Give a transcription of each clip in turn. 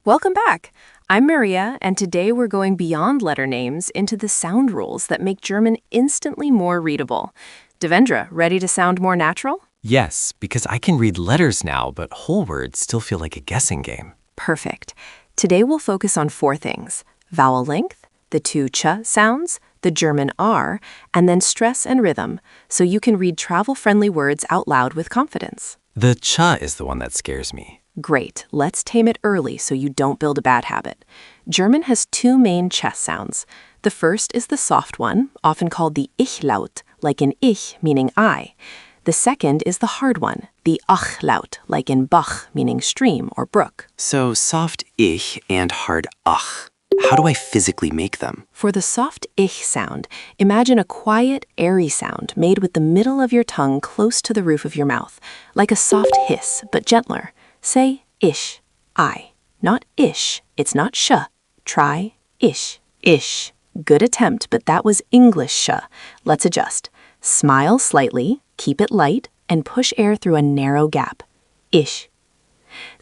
Welcome back. I'm Maria, and today we're going beyond letter names into the sound rules that make German instantly more readable. Devendra, ready to sound more natural? Yes, because I can read letters now, but whole words still feel like a guessing game. Perfect. Today we'll focus on 4 things: vowel length, the 2 ch sounds, the German r, and then stress and rhythm, so you can read travel-friendly words out loud with confidence. The ch is the one that scares me. Great, let's tame it early so you don't build a bad habit. German has 2 main chest sounds. The first is the soft one, often called the ich-Laut, like in ich, meaning I. The second is the hard one, the ach-Laut, like in Bach, meaning stream or brook. So soft ich and hard ach. How do I physically make them? For the soft ich sound, imagine a quiet, airy sound made with the middle of your tongue close to the roof of your mouth, like a soft hiss, but gentler. Say ish, I. Not ish, it's not sh. Try ish, ish. Good attempt, but that was English sh. Let's adjust. Smile slightly, keep it light, and push air through a narrow gap. Ish.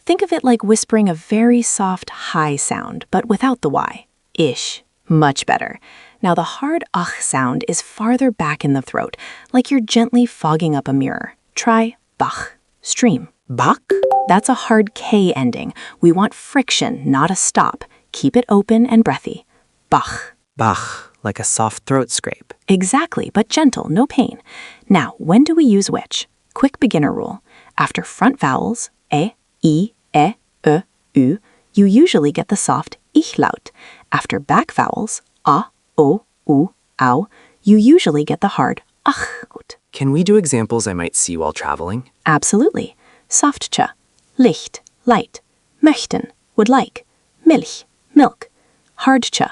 Think of it like whispering a very soft high sound, but without the Y. Ish. Much better. Now the hard ach sound is farther back in the throat, like you're gently fogging up a mirror. Try Bach, stream. Bach? That's a hard K ending. We want friction, not a stop. Keep it open and breathy. Bach. Bach, like a soft throat scrape. Exactly, but gentle, no pain. Now, when do we use which? Quick beginner rule. After front vowels, I, U, you usually get the soft ich-Laut. After back vowels, a, o, u, au, you usually get the hard ach-Laut. Can we do examples I might see while traveling? Absolutely. Soft ch, Licht, light. Möchten, would like. Milch, milk. Hard ch,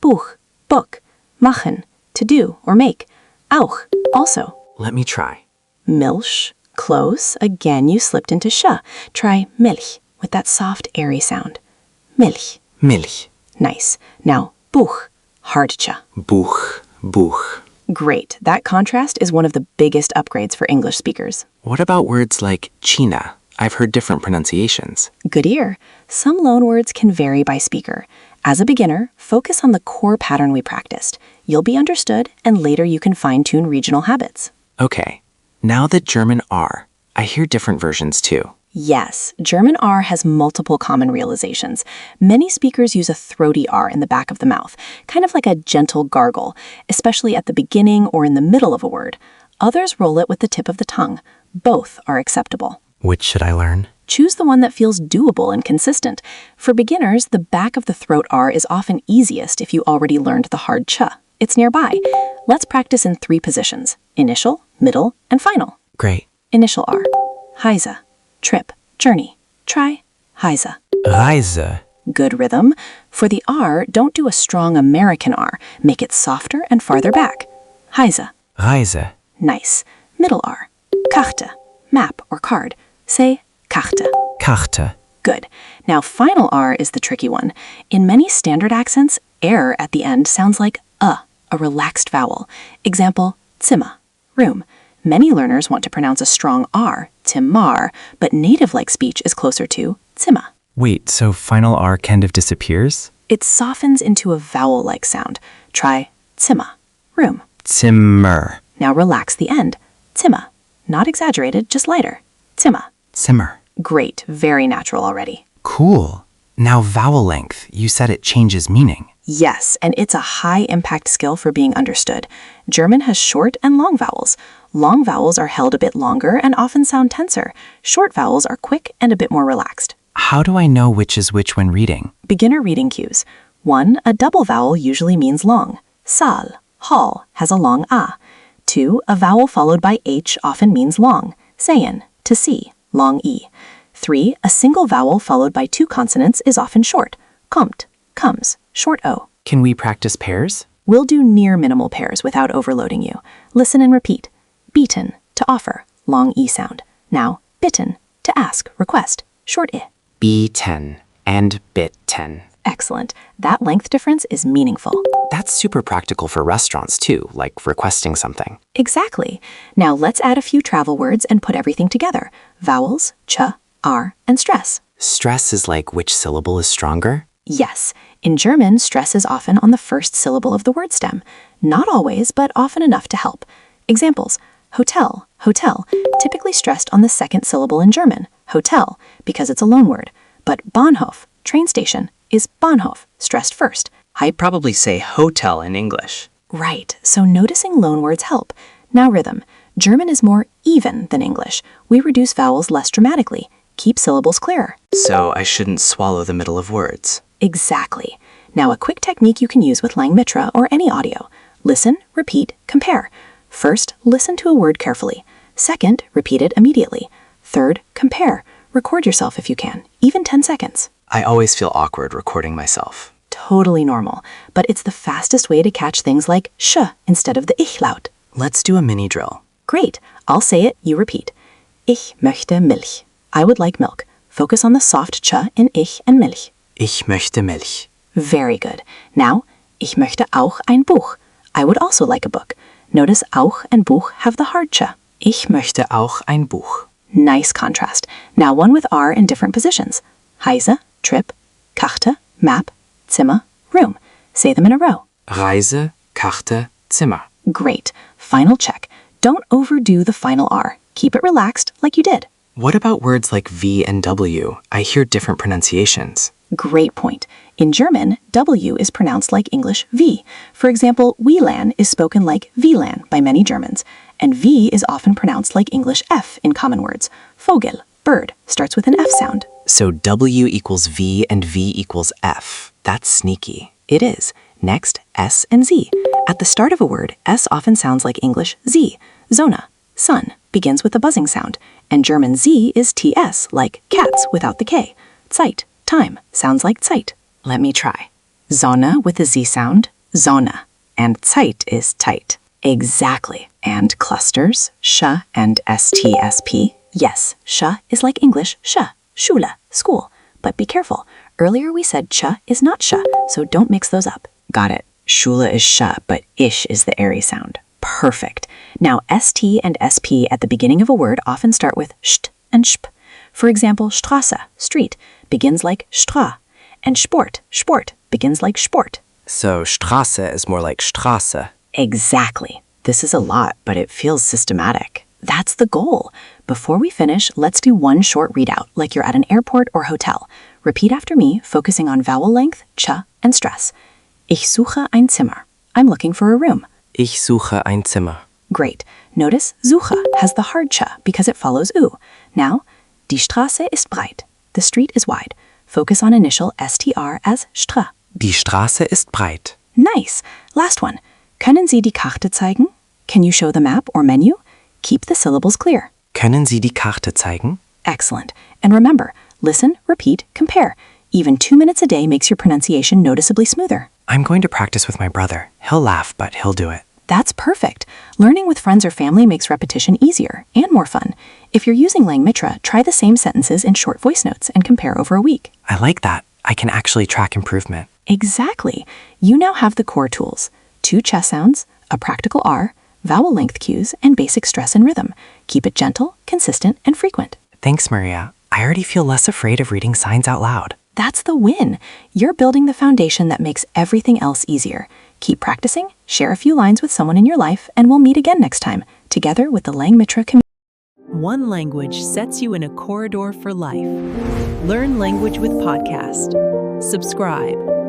Buch, book. Machen, to do or make. Auch, also. Let me try. Milch, close. Again, you slipped into sh. Try Milch with that soft, airy sound. Milch. Milch. Nice. Now, Buch, hard ch. Buch, buch. Great. That contrast is one of the biggest upgrades for English speakers. What about words like China? I've heard different pronunciations. Good ear. Some loan words can vary by speaker. As a beginner, focus on the core pattern we practiced. You'll be understood, and later you can fine-tune regional habits. Okay, now the German R. I hear different versions too. Yes, German R has multiple common realizations. Many speakers use a throaty R in the back of the mouth, kind of like a gentle gargle, especially at the beginning or in the middle of a word. Others roll it with the tip of the tongue. Both are acceptable. Which should I learn? Choose the one that feels doable and consistent. For beginners, the back of the throat R is often easiest if you already learned the hard ch. It's nearby. Let's practice in 3 positions: initial, middle, and final. Great. Initial R. Heise. Trip, journey. Try Heise. Reise. Good rhythm. For the R, don't do a strong American R. Make it softer and farther back. Heise. Reise. Nice. Middle R. Karte. Map or card. Say Karte. Karte. Good. Now final R is the tricky one. In many standard accents, air at the end sounds like a relaxed vowel. Example, Zimmer, room. Many learners want to pronounce a strong R, Zimmer, but native-like speech is closer to Zimmer. Wait, so final R kind of disappears? It softens into a vowel-like sound. Try Zimmer, room. Zimmer. Now relax the end. Zimmer. Not exaggerated, just lighter. Zimmer. Zimmer. Great, very natural already. Cool. Now vowel length, you said it changes meaning. Yes, and it's a high-impact skill for being understood. German has short and long vowels. Long vowels are held a bit longer and often sound tenser. Short vowels are quick and a bit more relaxed. How do I know which is which when reading? Beginner reading cues. 1. A double vowel usually means long. Saal, hall, has a long a. 2. A vowel followed by h often means long. Sehen, to see, long e. 3. A single vowel followed by 2 consonants is often short. Kommt, comes, short o. Can we practice pairs? We'll do near minimal pairs without overloading you. Listen and repeat. Bieten, to offer, long e sound. Now, bitten, to ask, request, short I. B10 and bit10. Excellent. That length difference is meaningful. That's super practical for restaurants too, like requesting something. Exactly. Now let's add a few travel words and put everything together. Vowels, ch, r, and stress. Stress is like which syllable is stronger? Yes, in German, stress is often on the first syllable of the word stem. Not always, but often enough to help. Examples: hotel, hotel, typically stressed on the second syllable in German, hotel, because it's a loanword. But Bahnhof, train station, is Bahnhof, stressed first. I'd probably say hotel in English. Right, so noticing loanwords help. Now rhythm. German is more even than English. We reduce vowels less dramatically, keep syllables clearer. So I shouldn't swallow the middle of words. Exactly. Now a quick technique you can use with Langmitra or any audio. Listen, repeat, compare. First, listen to a word carefully. Second, repeat it immediately. Third, compare. Record yourself if you can, even 10 seconds. I always feel awkward recording myself. Totally normal, but it's the fastest way to catch things like sh instead of the ich-Laut. Let's do a mini drill. Great. I'll say it, you repeat. Ich möchte Milch. I would like milk. Focus on the soft ch in ich and Milch. Ich möchte Milch. Very good. Now, ich möchte auch ein Buch. I would also like a book. Notice auch and Buch have the hard ch. Ich möchte auch ein Buch. Nice contrast. Now one with R in different positions. Reise, trip, Karte, map, Zimmer, room. Say them in a row. Reise, Karte, Zimmer. Great. Final check. Don't overdo the final R. Keep it relaxed like you did. What about words like V and W? I hear different pronunciations. Great point. In German, W is pronounced like English V. For example, WLAN is spoken like VLAN by many Germans, and V is often pronounced like English F in common words. Vogel, bird, starts with an F sound. So W equals V and V equals F. That's sneaky. It is. Next, S and Z. At the start of a word, S often sounds like English Z. Zona, sun, begins with a buzzing sound, and German Z is TS, like cats without the K. Zeit, time, sounds like Zeit. Let me try. Sonne with a Z sound, Sonne, and Zeit is tight. Exactly. And clusters, sh and STSP. Yes, sh is like English sh, Schule, school. But be careful. Earlier we said ch is not sh, so don't mix those up. Got it. Schule is sh, but ish is the airy sound. Perfect. Now ST and SP at the beginning of a word often start with st and sp. For example, Straße, street, begins like Stra, and Sport, Sport, begins like Sport. So Straße is more like Straße. Exactly. This is a lot, but it feels systematic. That's the goal. Before we finish, let's do one short readout, like you're at an airport or hotel. Repeat after me, focusing on vowel length, ch, and stress. Ich suche ein Zimmer. I'm looking for a room. Ich suche ein Zimmer. Great. Notice suche has the hard ch because it follows u. Now, die Straße ist breit. The street is wide. Focus on initial str as stra. Die Straße ist breit. Nice. Last one. Können Sie die Karte zeigen? Can you show the map or menu? Keep the syllables clear. Können Sie die Karte zeigen? Excellent. And remember, listen, repeat, compare. Even 2 minutes a day makes your pronunciation noticeably smoother. I'm going to practice with my brother. He'll laugh, but he'll do it. That's perfect. Learning with friends or family makes repetition easier and more fun. If you're using Langmitra, try the same sentences in short voice notes and compare over a week. I like that. I can actually track improvement. Exactly. You now have the core tools: 2 ch sounds, a practical R, vowel length cues, and basic stress and rhythm. Keep it gentle, consistent, and frequent. Thanks, Maria. I already feel less afraid of reading signs out loud. That's the win. You're building the foundation that makes everything else easier. Keep practicing, share a few lines with someone in your life, and we'll meet again next time, together with the Langmitra community. One language sets you in a corridor for life. Learn language with podcast. Subscribe.